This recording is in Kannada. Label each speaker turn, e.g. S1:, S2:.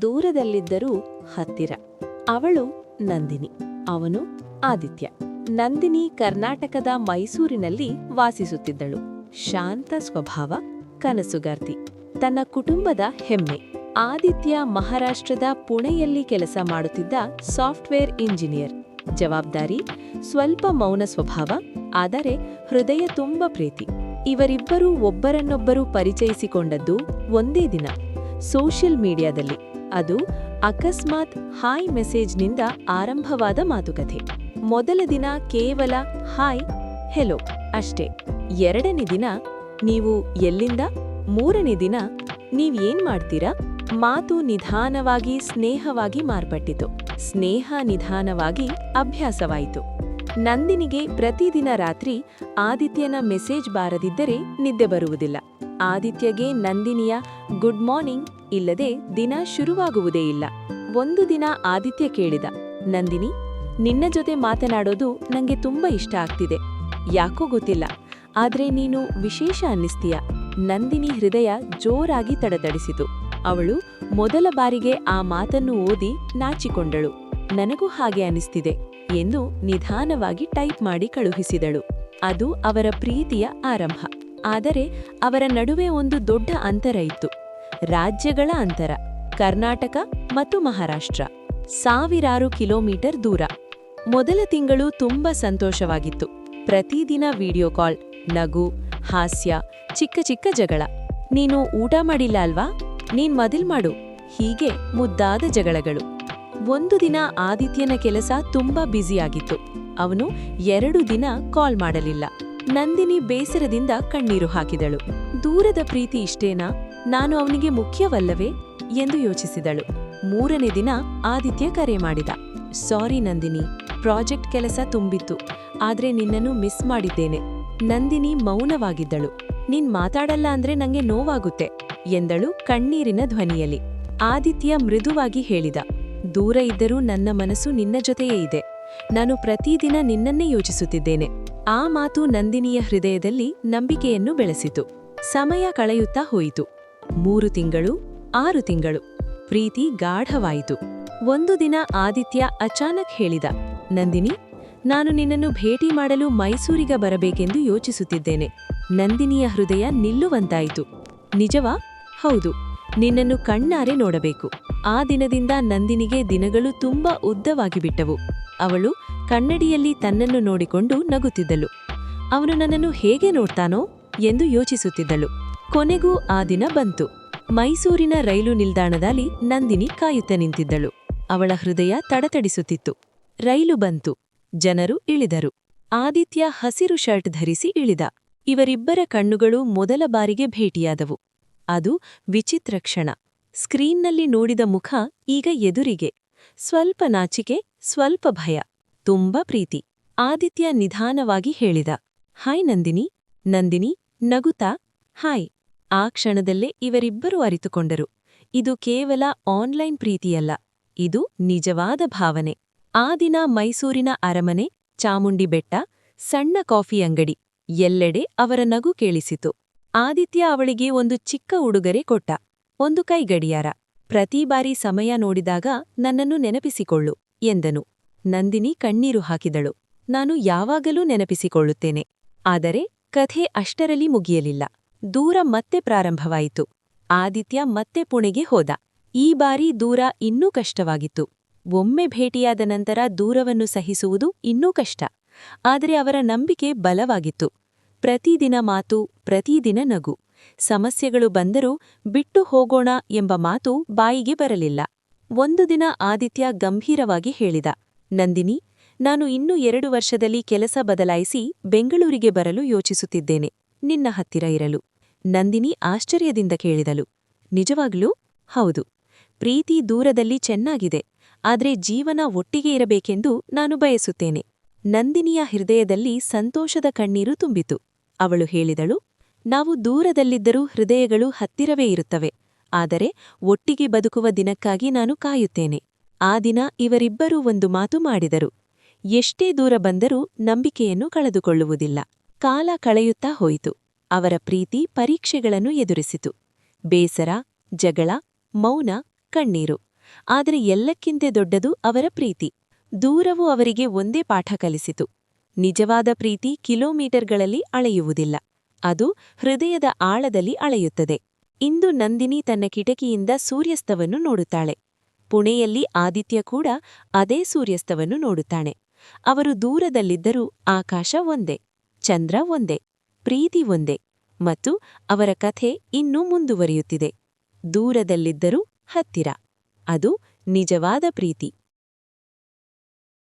S1: ದೂರದಲ್ಲಿದ್ದರೂ ಹತ್ತಿರ. ಅವಳು ನಂದಿನಿ, ಅವನು ಆದಿತ್ಯ. ನಂದಿನಿ ಕರ್ನಾಟಕದ ಮೈಸೂರಿನಲ್ಲಿ ವಾಸಿಸುತ್ತಿದ್ದಳು. ಶಾಂತ ಸ್ವಭಾವ, ಕನಸುಗಾರ್ತಿ, ತನ್ನ ಕುಟುಂಬದ ಹೆಮ್ಮೆ. ಆದಿತ್ಯ ಮಹಾರಾಷ್ಟ್ರದ ಪುಣೆಯಲ್ಲಿ ಕೆಲಸ ಮಾಡುತ್ತಿದ್ದ ಸಾಫ್ಟ್ವೇರ್ ಇಂಜಿನಿಯರ್. ಜವಾಬ್ದಾರಿ, ಸ್ವಲ್ಪ ಮೌನ ಸ್ವಭಾವ, ಆದರೆ ಹೃದಯ ತುಂಬ ಪ್ರೀತಿ. ಇವರಿಬ್ಬರೂ ಒಬ್ಬರನ್ನೊಬ್ಬರು ಪರಿಚಯಿಸಿಕೊಂಡದ್ದು ಒಂದೇ ದಿನ, ಸೋಷಿಯಲ್ ಮೀಡಿಯಾದಲ್ಲಿ. ಅದು ಅಕಸ್ಮಾತ್ ಹಾಯ್ ಮೆಸೇಜ್ನಿಂದ ಆರಂಭವಾದ ಮಾತುಕತೆ. ಮೊದಲ ದಿನ ಕೇವಲ ಹಾಯ್, ಹೆಲೋ ಅಷ್ಟೇ. ಎರಡನೇ ದಿನ ನೀವು ಎಲ್ಲಿಂದ, ಮೂರನೇ ದಿನ ನೀವೇನ್ ಮಾಡ್ತೀರಾ. ಮಾತು ನಿಧಾನವಾಗಿ ಸ್ನೇಹವಾಗಿ ಮಾರ್ಪಟ್ಟಿತು. ಸ್ನೇಹ ನಿಧಾನವಾಗಿ ಅಭ್ಯಾಸವಾಯಿತು. ನಂದಿನಿಗೆ ಪ್ರತಿದಿನ ರಾತ್ರಿ ಆದಿತ್ಯನ ಮೆಸೇಜ್ ಬಾರದಿದ್ದರೆ ನಿದ್ದೆ ಬರುವುದಿಲ್ಲ. ಆದಿತ್ಯಗೆ ನಂದಿನಿಯ ಗುಡ್ ಮಾರ್ನಿಂಗ್ ಇಲ್ಲದೆ ದಿನ ಶುರುವಾಗುವುದೇ ಇಲ್ಲ. ಒಂದು ದಿನ ಆದಿತ್ಯ ಕೇಳಿದ, ನಂದಿನಿ, ನಿನ್ನ ಜೊತೆ ಮಾತನಾಡೋದು ನಂಗೆ ತುಂಬಾ ಇಷ್ಟ ಆಗ್ತಿದೆ. ಯಾಕೋ ಗೊತ್ತಿಲ್ಲ, ಆದ್ರೆ ನೀನು ವಿಶೇಷ ಅನ್ನಿಸ್ತೀಯ. ನಂದಿನಿ ಹೃದಯ ಜೋರಾಗಿ ತಡತಡಿಸಿತು. ಅವಳು ಮೊದಲ ಬಾರಿಗೆ ಆ ಮಾತನ್ನು ಓದಿ ನಾಚಿಕೊಂಡಳು. ನನಗೂ ಹಾಗೆ ಅನಿಸ್ತಿದೆ ಎಂದು ನಿಧಾನವಾಗಿ ಟೈಪ್ ಮಾಡಿ ಕಳುಹಿಸಿದಳು. ಅದು ಅವರ ಪ್ರೀತಿಯ ಆರಂಭ. ಆದರೆ ಅವರ ನಡುವೆ ಒಂದು ದೊಡ್ಡ ಅಂತರ ಇತ್ತು. ರಾಜ್ಯಗಳ ಅಂತರ. ಕರ್ನಾಟಕ ಮತ್ತು ಮಹಾರಾಷ್ಟ್ರ ಸಾವಿರಾರು ಕಿಲೋಮೀಟರ್ ದೂರ. ಮೊದಲ ತಿಂಗಳು ತುಂಬಾ ಸಂತೋಷವಾಗಿತ್ತು. ಪ್ರತಿದಿನ ವಿಡಿಯೋ ಕಾಲ್, ನಗು, ಹಾಸ್ಯ, ಚಿಕ್ಕ ಚಿಕ್ಕ ಜಗಳ. ನೀನು ಊಟ ಮಾಡಿಲ್ಲ ಅಲ್ವಾ, ನೀನ್ ಮೊದಲ್ ಮಾಡು, ಹೀಗೆ ಮುದ್ದಾದ ಜಗಳಗಳು. ಒಂದು ದಿನ ಆದಿತ್ಯನ ಕೆಲಸ ತುಂಬಾ ಬ್ಯುಸಿಯಾಗಿತ್ತು. ಅವನು 2 ದಿನ ಕಾಲ್ ಮಾಡಲಿಲ್ಲ. ನಂದಿನಿ ಬೇಸರದಿಂದ ಕಣ್ಣೀರು ಹಾಕಿದಳು. ದೂರದ ಪ್ರೀತಿ ಇಷ್ಟೇನಾ, ನಾನು ಅವನಿಗೆ ಮುಖ್ಯವಲ್ಲವೇ ಎಂದು ಯೋಚಿಸಿದಳು. ಮೂರನೇ ದಿನ ಆದಿತ್ಯ ಕರೆ ಮಾಡಿದ. ಸಾರಿ ನಂದಿನಿ, ಪ್ರಾಜೆಕ್ಟ್ ಕೆಲಸ ತುಂಬಿತ್ತು, ಆದ್ರೆ ನಿನ್ನನ್ನು ಮಿಸ್ ಮಾಡಿದ್ದೇನೆ. ನಂದಿನಿ ಮೌನವಾಗಿದ್ದಳು. ನೀನ್ ಮಾತಾಡಲ್ಲ ಅಂದ್ರೆ ನಂಗೆ ನೋವಾಗುತ್ತೆ ಎಂದಳು ಕಣ್ಣೀರಿನ ಧ್ವನಿಯಲ್ಲಿ. ಆದಿತ್ಯ ಮೃದುವಾಗಿ ಹೇಳಿದ, ದೂರ ಇದ್ದರೂ ನನ್ನ ಮನಸ್ಸು ನಿನ್ನ ಜೊತೆಯೇ ಇದೆ. ನಾನು ಪ್ರತಿದಿನ ನಿನ್ನನ್ನೇ ಯೋಚಿಸುತ್ತಿದ್ದೇನೆ. ಆ ಮಾತು ನಂದಿನಿಯ ಹೃದಯದಲ್ಲಿ ನಂಬಿಕೆಯನ್ನು ಬೆಳೆಸಿತು. ಸಮಯ ಕಳೆಯುತ್ತಾ ಹೋಯಿತು. 3 ತಿಂಗಳು, 6 ತಿಂಗಳು. ಪ್ರೀತಿ ಗಾಢವಾಯಿತು. ಒಂದು ದಿನ ಆದಿತ್ಯ ಅಚಾನಕ್ ಹೇಳಿದ, ನಂದಿನಿ, ನಾನು ನಿನ್ನನ್ನು ಭೇಟಿ ಮಾಡಲು ಮೈಸೂರಿಗೆ ಬರಬೇಕೆಂದು ಯೋಚಿಸುತ್ತಿದ್ದೇನೆ. ನಂದಿನಿಯ ಹೃದಯ ನಿಲ್ಲುವಂತಾಯಿತು. ನಿಜವಾ? ಹೌದು, ನಿನ್ನನ್ನು ಕಣ್ಣಾರೆ ನೋಡಬೇಕು. ಆ ದಿನದಿಂದ ನಂದಿನಿಗೆ ದಿನಗಳು ತುಂಬಾ ಉದ್ದವಾಗಿ ಬಿಟ್ಟವು. ಅವಳು ಕನ್ನಡಿಯಲ್ಲಿ ತನ್ನನ್ನು ನೋಡಿಕೊಂಡು ನಗುತ್ತಿದ್ದಳು. ಅವನು ನನ್ನನ್ನು ಹೇಗೆ ನೋಡ್ತಾನೋ ಎಂದು ಯೋಚಿಸುತ್ತಿದ್ದಳು. ಕೊನೆಗೂ ಆ ದಿನ ಬಂತು. ಮೈಸೂರಿನ ರೈಲು ನಿಲ್ದಾಣದಲ್ಲಿ ನಂದಿನಿ ಕಾಯುತ್ತ ನಿಂತಿದ್ದಳು. ಅವಳ ಹೃದಯ ತಡತಡಿಸುತ್ತಿತ್ತು. ರೈಲು ಬಂತು. ಜನರು ಇಳಿದರು. ಆದಿತ್ಯ ಹಸಿರು ಶರ್ಟ್ ಧರಿಸಿ ಇಳಿದ. ಇವರಿಬ್ಬರ ಕಣ್ಣುಗಳು ಮೊದಲ ಬಾರಿಗೆ ಭೇಟಿಯಾದವು. ಅದು ವಿಚಿತ್ರ ಕ್ಷಣ. ಸ್ಕ್ರೀನ್ನಲ್ಲಿ ನೋಡಿದ ಮುಖ ಈಗ ಎದುರಿಗೆ. ಸ್ವಲ್ಪ ನಾಚಿಕೆ, ಸ್ವಲ್ಪ ಭಯ, ತುಂಬಾ ಪ್ರೀತಿ. ಆದಿತ್ಯ ನಿಧಾನವಾಗಿ ಹೇಳಿದ, ಹಾಯ್ ನಂದಿನಿ. ನಂದಿನಿ ನಗುತ್ತಾ ಹಾಯ್. ಆ ಕ್ಷಣದಲ್ಲೇ ಇವರಿಬ್ಬರೂ ಅರಿತುಕೊಂಡರು. ಇದು ಕೇವಲ ಆನ್ಲೈನ್ ಪ್ರೀತಿಯಲ್ಲ, ಇದು ನಿಜವಾದ ಭಾವನೆ. ಆ ದಿನ ಮೈಸೂರಿನ ಅರಮನೆ, ಚಾಮುಂಡಿ ಬೆಟ್ಟ, ಸಣ್ಣ ಕಾಫಿ ಅಂಗಡಿ, ಎಲ್ಲೆಡೆ ಅವರ ನಗು ಕೇಳಿಸಿತು. ಆದಿತ್ಯ ಅವಳಿಗೆ ಒಂದು ಚಿಕ್ಕ ಉಡುಗೊರೆ ಕೊಟ್ಟ, ಒಂದು ಕೈಗಡಿಯಾರ. ಪ್ರತಿ ಬಾರಿ ಸಮಯ ನೋಡಿದಾಗ ನನ್ನನ್ನು ನೆನಪಿಸಿಕೊಳ್ಳು ಎಂದನು. ನಂದಿನಿ ಕಣ್ಣೀರು ಹಾಕಿದಳು. ನಾನು ಯಾವಾಗಲೂ ನೆನಪಿಸಿಕೊಳ್ಳುತ್ತೇನೆ. ಆದರೆ ಕಥೆ ಅಷ್ಟರಲ್ಲಿ ಮುಗಿಯಲಿಲ್ಲ. ದೂರ ಮತ್ತೆ ಪ್ರಾರಂಭವಾಯಿತು. ಆದಿತ್ಯ ಮತ್ತೆ ಪುಣೆಗೆ ಹೋದ. ಈ ಬಾರಿ ದೂರ ಇನ್ನೂ ಕಷ್ಟವಾಗಿತ್ತು. ಒಮ್ಮೆ ಭೇಟಿಯಾದ ನಂತರ ದೂರವನ್ನು ಸಹಿಸುವುದು ಇನ್ನೂ ಕಷ್ಟ. ಆದರೆ ಅವರ ನಂಬಿಕೆ ಬಲವಾಗಿತ್ತು. ಪ್ರತಿದಿನ ಮಾತು, ಪ್ರತಿದಿನ ನಗು. ಸಮಸ್ಯೆಗಳು ಬಂದರೂ ಬಿಟ್ಟು ಹೋಗೋಣ ಎಂಬ ಮಾತು ಬಾಯಿಗೆ ಬರಲಿಲ್ಲ. ಒಂದು ದಿನ ಆದಿತ್ಯ ಗಂಭೀರವಾಗಿ ಹೇಳಿದ, ನಂದಿನಿ, ನಾನು ಇನ್ನೂ 2 ವರ್ಷದಲ್ಲಿ ಕೆಲಸ ಬದಲಾಯಿಸಿ ಬೆಂಗಳೂರಿಗೆ ಬರಲು ಯೋಚಿಸುತ್ತಿದ್ದೇನೆ, ನಿನ್ನ ಹತ್ತಿರ ಇರಲು. ನಂದಿನಿ ಆಶ್ಚರ್ಯದಿಂದ ಕೇಳಿದಳು, ನಿಜವಾಗ್ಲೂ? ಹೌದು. ಪ್ರೀತಿ ದೂರದಲ್ಲಿ ಚೆನ್ನಾಗಿದೆ, ಆದ್ರೆ ಜೀವನ ಒಟ್ಟಿಗೆ ಇರಬೇಕೆಂದು ನಾನು ಬಯಸುತ್ತೇನೆ. ನಂದಿನಿಯ ಹೃದಯದಲ್ಲಿ ಸಂತೋಷದ ಕಣ್ಣೀರು ತುಂಬಿತು. ಅವಳು ಹೇಳಿದಳು, ನಾವು ದೂರದಲ್ಲಿದ್ದರೂ ಹೃದಯಗಳು ಹತ್ತಿರವೇ ಇರುತ್ತವೆ. ಆದರೆ ಒಟ್ಟಿಗೆ ಬದುಕುವ ದಿನಕ್ಕಾಗಿ ನಾನು ಕಾಯುತ್ತೇನೆ. ಆ ದಿನ ಇವರಿಬ್ಬರೂ ಒಂದು ಮಾತು ಮಾಡಿದರು. ಎಷ್ಟೇ ದೂರ ಬಂದರೂ ನಂಬಿಕೆಯನ್ನು ಕಳೆದುಕೊಳ್ಳುವುದಿಲ್ಲ. ಕಾಲ ಕಳೆಯುತ್ತಾ ಹೋಯಿತು. ಅವರ ಪ್ರೀತಿ ಪರೀಕ್ಷೆಗಳನ್ನು ಎದುರಿಸಿತು. ಬೇಸರ, ಜಗಳ, ಮೌನ, ಕಣ್ಣೀರು. ಆದರೆ ಎಲ್ಲಕ್ಕಿಂತ ದೊಡ್ಡದು ಅವರ ಪ್ರೀತಿ. ದೂರವು ಅವರಿಗೆ ಒಂದೇ ಪಾಠ ಕಲಿಸಿತು. ನಿಜವಾದ ಪ್ರೀತಿ ಕಿಲೋಮೀಟರ್ಗಳಲ್ಲಿ ಅಳೆಯುವುದಿಲ್ಲ, ಅದು ಹೃದಯದ ಆಳದಲ್ಲಿ ಅಳೆಯುತ್ತದೆ. ಇಂದು ನಂದಿನಿ ತನ್ನ ಕಿಟಕಿಯಿಂದ ಸೂರ್ಯಾಸ್ತವನ್ನು ನೋಡುತ್ತಾಳೆ. ಪುಣೆಯಲ್ಲಿ ಆದಿತ್ಯ ಕೂಡ ಅದೇ ಸೂರ್ಯಾಸ್ತವನ್ನು ನೋಡುತ್ತಾನೆ. ಅವರು ದೂರದಲ್ಲಿದ್ದರೂ ಆಕಾಶ ಒಂದೇ, ಚಂದ್ರ ಒಂದೇ, ಪ್ರೀತಿ ಒಂದೇ, ಮತ್ತು ಅವರ ಕಥೆ ಇನ್ನೂ ಮುಂದುವರಿಯುತ್ತಿದೆ. ದೂರದಲ್ಲಿದ್ದರೂ ಹತ್ತಿರ. ಅದು ನಿಜವಾದ ಪ್ರೀತಿ.